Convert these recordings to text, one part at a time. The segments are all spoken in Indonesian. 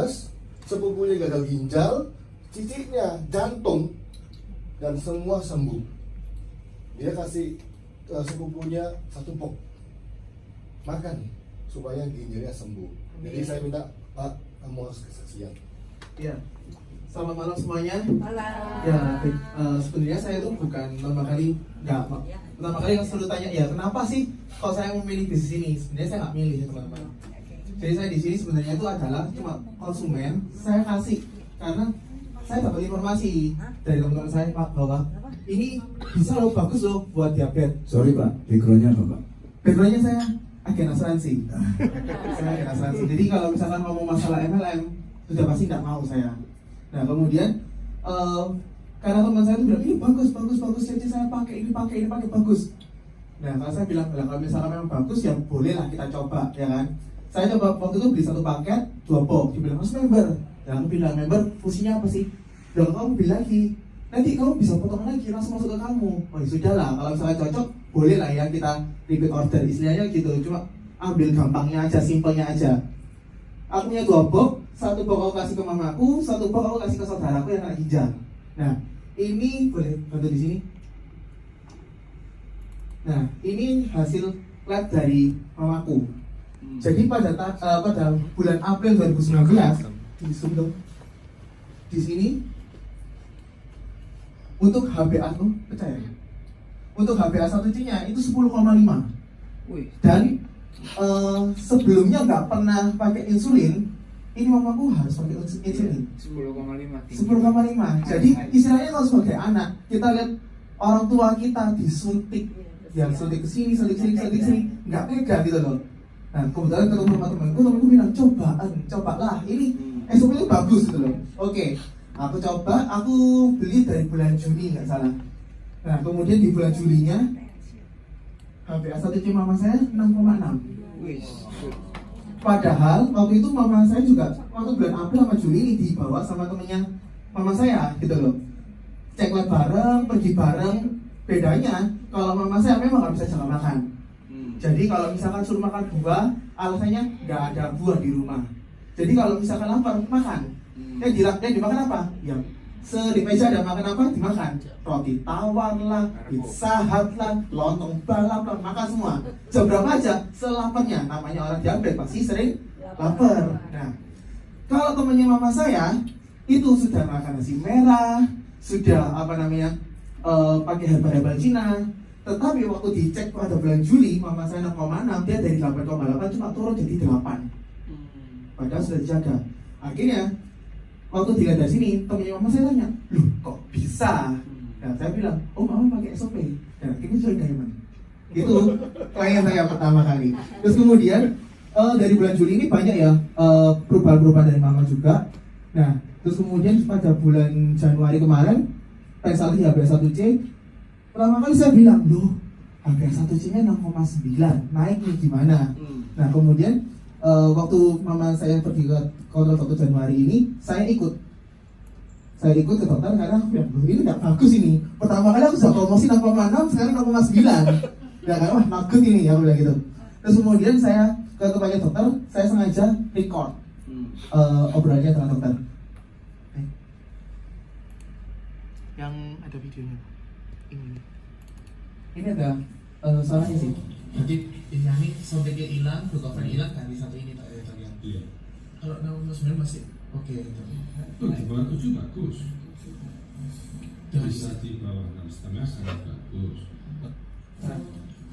panas, sepupunya gagal ginjal, cicitnya jantung, dan semua sembuh. Dia kasih sepupunya 1 box makan supaya ginjalnya sembuh. Jadi saya minta, Pak, kamu harus kesaksian. Ya, selamat malam semuanya. Malam. Ya, sebenarnya saya itu bukan pertama kali selalu tanya, ya kenapa sih kalau saya memilih bisnis ini? Sebenarnya saya nggak milih ya teman-teman. Jadi saya di sini sebenarnya itu adalah cuma konsumen. Saya kasih karena saya dapat informasi dari teman-teman saya, Pak, bahwa ini bisa loh, bagus loh buat diabetes. Sorry Pak, backgroundnya apa Pak? Backgroundnya saya agen asuransi. Saya agen asuransi. Jadi kalau misalkan ngomong masalah MLM, sudah pasti tidak mau saya. Nah kemudian karena teman saya itu bilang ini bagus, jadi saya pakai ini bagus. Nah kalau saya bilang kalau misalnya memang bagus ya bolehlah kita coba, ya kan. Saya coba waktu itu beli 1 paket 2 box, dia bilang harus member. Dan aku bilang member fungsinya apa sih? Dan kamu beli lagi, nanti kamu bisa potong lagi langsung masuk ke kamu. Oh ya sudahlah, kalau misalnya cocok boleh lah ya kita repeat order, istilahnya gitu. Cuma ambil gampangnya aja, simpelnya aja. Aku punya 2 box, 1 box aku kasih ke mamaku, 1 box aku kasih ke saudaraku yang kena ginjal. Nah ini boleh bantu di sini. Nah ini hasil lab dari mamaku. Jadi pada bulan April 2019 di sini untuk HbA tuh percaya ya? Untuk HbA1c nya itu 10,5. Dan sebelumnya nggak pernah pakai insulin, ini mamaku harus pakai insulin 10,5. Jadi istilahnya kalau sebagai anak kita lihat orang tua kita disuntik, yang suntik ke sini, nggak tega gitu loh. Nah kebetulan ketemu sama temanku bilang cobalah ini SOP itu bagus gitu loh. Oke, aku coba, aku beli dari bulan Juni nggak salah. Nah kemudian di bulan Julinya HbA1c mama saya 6,6. Padahal waktu itu mama saya juga waktu bulan April sama Juli ini dibawa sama temennya mama saya gitu loh. Cek lab bareng, pergi bareng. Bedanya kalau mama saya memang nggak bisa jaga makan. Jadi kalau misalkan suruh makan buah, alasannya nggak ada buah di rumah. Jadi kalau misalkan lapar, makan. Dia dimakan apa? Ya selip aja ada makan apa? Dimakan. Roti tawar lah, pizza hut lah, lontong balap lah, makan semua. Jam berapa aja? Selaparnya. Namanya orang diabetes pasti sering lapar. Nah, kalau temannya mama saya itu sudah makan nasi merah, sudah pakai herbal Cina. Tetapi waktu dicek pada bulan Juli, mama saya 6,6, dia dari 8,8 cuma turun jadi 8. Padahal sudah dijaga. Akhirnya waktu dilihat dari sini, temennya mama saya tanya, loh kok bisa? Dan saya bilang, oh mama pakai SOP. Dan akhirnya join Diamond. Itu klien saya pertama kali. Terus kemudian dari bulan Juli ini banyak ya perubahan-perubahan dari mama juga. Nah, terus kemudian pada bulan Januari kemarin, tes lagi HbA1c. Pertama kali saya bilang, loh HbA1c nya 6,9, naik nih gimana? Nah kemudian waktu mama saya pergi ke kontrol 1 Januari ini, saya ikut ke dokter karena aku bilang, loh ini gak bagus ini. Pertama kali aku sudah promosi 6,6, sekarang 6,9. Ya kan, wah bagus ini, aku bilang gitu. Terus kemudian saya ke tempatnya dokter, saya sengaja record obrolannya dengan dokter. Yang ada videonya. Ini ada suaranya sih. Jadi ini soundtracknya hilang, glukofen hilang, ganti satu ini tak ada yang. Iya. Kalau 69 masih oke. Tuh di bawah 7 bagus. Bisa di bawah 6,5 sangat bagus.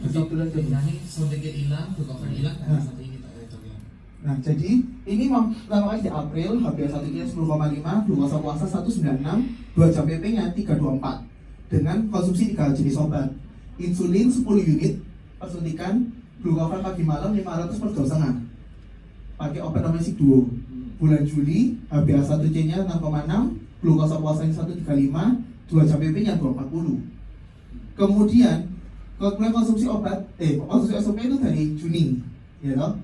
Jadi ini soundtracknya hilang, glukofen hilang, ganti satu ini tak ada yang. Nah jadi ini lama kali di April HbA1c 10,5, glukosa puasa 196, 2 jam PP nya 324 dengan konsumsi 3 jenis obat. Insulin 10 unit persuntikan, glukofen pagi malam 500 per 2,5. Pakai obat namanya Sigduo. Bulan Juli HbA1c nya 6,6, glukosa puasanya 135, 2 jam PP nya 240. Kemudian konsumsi obat konsumsi SOP itu dari Juni, ya toh.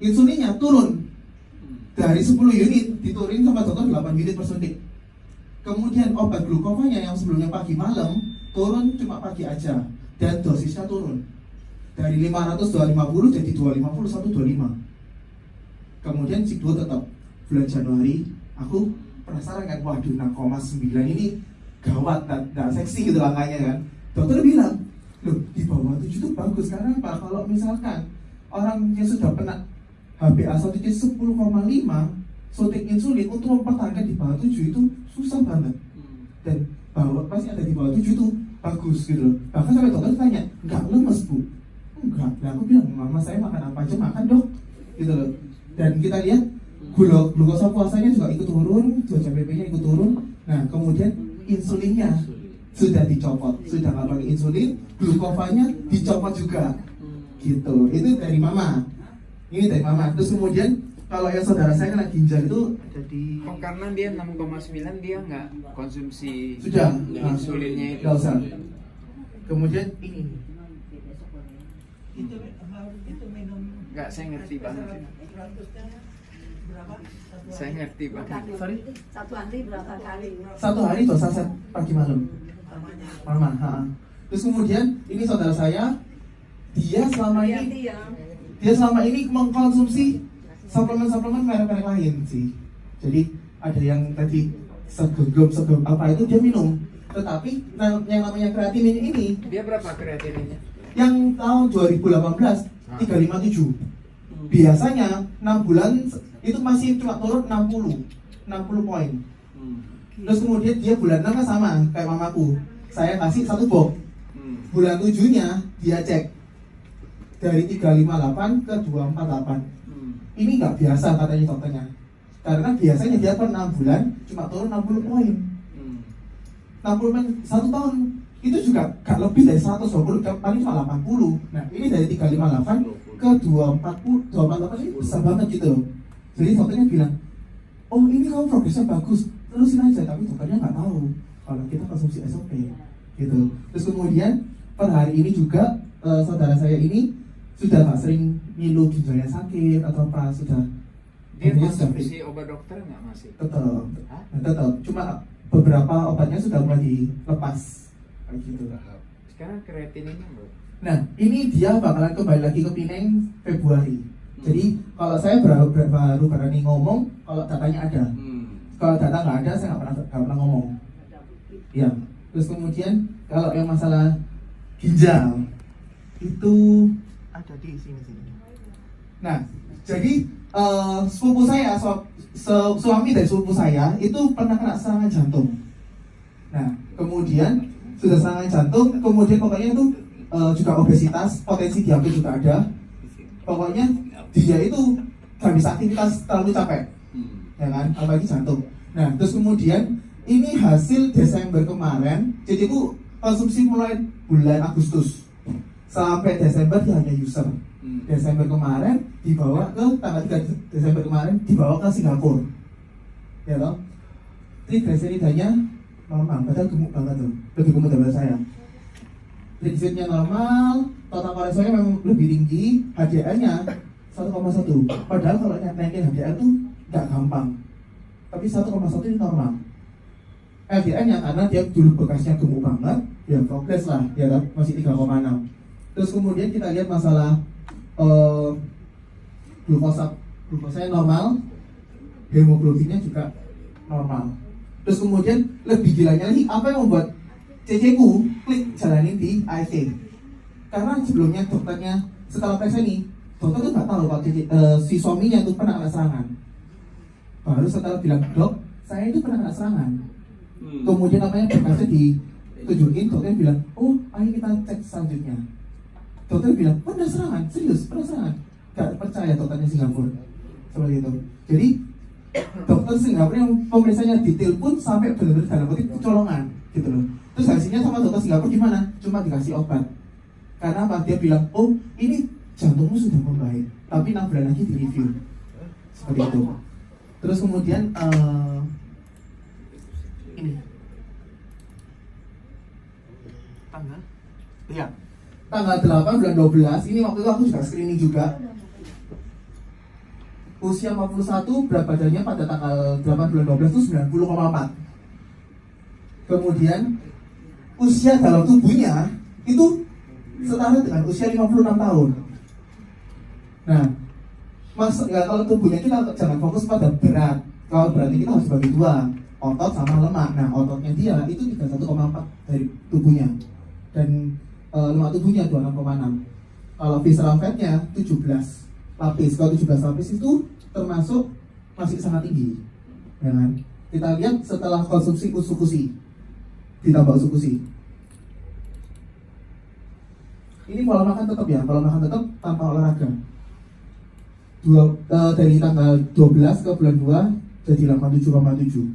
Insulinnya turun dari 10 unit diturunin sama dokter 8 unit per suntik. Kemudian obat glukofanya yang sebelumnya pagi malam turun cuma pagi aja dan dosisnya turun dari 500 250 jadi 250 125. Kemudian Sigduo tetap bulan Januari, aku penasaran kan, waduh 6,9 ini gawat, nggak seksi gitu angkanya kan. Dokter bilang, loh di bawah 7 itu bagus, karena apa? Kalau misalkan orang yang sudah pernah HbA1c 10,5 suntik insulin untuk mempertahankan di bawah 7 itu susah banget. Dan bahwa pasti ada di bawah 7 itu bagus gitu loh. Bahkan sampai dokter tanya, nggak lemes bu? Enggak. Nah aku bilang, mama saya makan apa aja makan dok, gitu loh. Dan kita lihat glukosa puasanya juga ikut turun, CPP-nya ikut turun. Nah kemudian insulinnya sudah dicopot, sudah nggak pakai insulin, glukofanya dicopot juga, gitu. Itu dari mama. Ini dari mama. Terus kemudian kalau yang saudara saya kena ginjal itu ada di. Oh, karena dia 6,9 dia nggak konsumsi Sudah. insulinnya itu. Nggak usah. Kemudian ini. Nggak, saya ngerti banget. Saya ngerti banget. Sorry. Satu hari berapa kali? Satu hari 2 saset pagi malam. Mama. Terus kemudian ini saudara saya, dia selama ini mengkonsumsi suplemen merek-merek lain sih. Jadi ada yang tadi segem apa itu dia minum. Tetapi yang namanya kreatinin ini, Dia berapa kreatininnya? yang tahun 2018 357. Biasanya 6 bulan itu masih cuma turun 60 poin. Terus kemudian dia bulan 6 kan sama kayak mamaku. Saya kasih 1 box. Bulan 7-nya dia cek dari 358 ke 248. Ini nggak biasa katanya dokternya. Karena biasanya dia per 6 bulan cuma turun 60 poin. 60 poin 1 tahun itu juga gak lebih dari 120, paling cuma 80. Nah ini dari 358 ke 248 ini besar banget gitu loh. Jadi dokternya bilang, oh ini kamu progresnya bagus, terusin aja. Tapi dokternya nggak tahu kalau kita konsumsi SOP gitu. Terus kemudian per hari ini juga saudara saya ini sudah nggak sering ngilu ginjalnya sakit atau apa, sudah Dia intinya sudah konsumsi obat dokter nggak masih? tetap. Hah? Nah, tetap cuma beberapa obatnya sudah mulai dilepas kayak gitu. Sekarang kreatininnya bro? Nah ini dia bakalan kembali lagi ke Pineng Februari. Jadi kalau saya baru berani ngomong kalau datanya ada. Kalau data nggak ada saya nggak pernah ngomong. Ya. Terus kemudian kalau yang masalah ginjal itu ada di sini. Nah jadi sepupu saya, suami dari sepupu saya itu pernah kena serangan jantung. Nah kemudian sudah serangan jantung, kemudian pokoknya itu juga obesitas, potensi diabetes juga ada. Pokoknya dia itu gak bisa aktivitas, terlalu capek, ya kan, apalagi jantung. Nah terus kemudian ini hasil Desember kemarin, jadi bu konsumsi mulai bulan Agustus sampai Desember dia hanya user. Desember kemarin dibawa ke tanggal 3 Desember kemarin dibawa ke Singapura, ya loh. Triglyceridanya normal, padahal gemuk banget tuh, lebih gemuk daripada saya. Triglyceridnya normal, total kolesterolnya memang lebih tinggi, HDL-nya 1,1. Padahal kalau naikin HDL tuh nggak gampang, tapi 1,1 ini normal. LDL-nya karena dia dulu bekasnya gemuk banget, ya progres lah, ya kan? Masih 3,6. Terus kemudian kita lihat masalah glukosanya normal, hemoglobinnya juga normal. Terus kemudian lebih gilanya lagi, apa yang membuat CC-ku klik jalanin di AFK? Karena sebelumnya dokternya setelah tes ini, dokter tuh nggak tahu kalau si suaminya tuh pernah kena serangan. Baru setelah bilang, dok, saya itu pernah kena serangan. Kemudian namanya berkasnya ditunjukin, dokter bilang, oh ayo kita cek selanjutnya. Dokter bilang, pernah serangan, serius, pernah serangan. Gak percaya dokternya Singapura. Seperti itu. Jadi dokter Singapura yang pemeriksaannya detail pun sampai benar-benar dalam kutip kecolongan gitu loh. Terus hasilnya sama dokter Singapura gimana? Cuma dikasih obat. Karena apa? Dia bilang, oh ini jantungmu sudah membaik, tapi 6 bulan lagi di review. Seperti itu. Terus kemudian ini tanggal 8 bulan 12 ini waktu itu aku juga screening juga. Usia 41, berat badannya pada tanggal 8 bulan 12 itu 90,4. Kemudian usia dalam tubuhnya itu setara dengan usia 56 tahun. Nah, Mas, ya kalau tubuhnya kita jangan fokus pada berat. Kalau berarti kita harus bagi dua, otot sama lemak. Nah, ototnya dia itu 31,4 dari tubuhnya, dan lemak tubuhnya 26,6. Kalau visceral fatnya 17 lapis. Kalau 17 lapis itu termasuk masih sangat tinggi, ya kan? Kita lihat setelah konsumsi usukusi, ditambah usukusi. Ini pola makan tetap ya, pola makan tetap tanpa olahraga. Dari tanggal 12 ke bulan 2 jadi 87,7.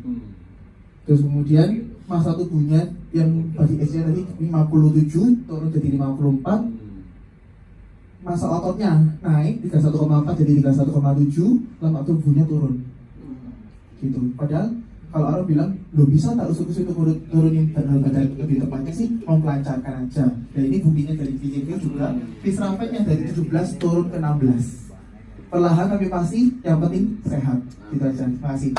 Terus kemudian masa tubuhnya yang bagi SC tadi 57 turun jadi 54. Masa ototnya naik 31,4 jadi 31,7, lemak tubuhnya turun. Gitu. Padahal kalau orang bilang, lo bisa tak usus itu turunin berat badan, lebih tepatnya sih mempelancarkan aja. Dan ini buktinya dari VCP juga, visceral fatnya dari 17 turun ke 16. Perlahan tapi pasti, yang penting sehat. Gitu aja. Terima kasih.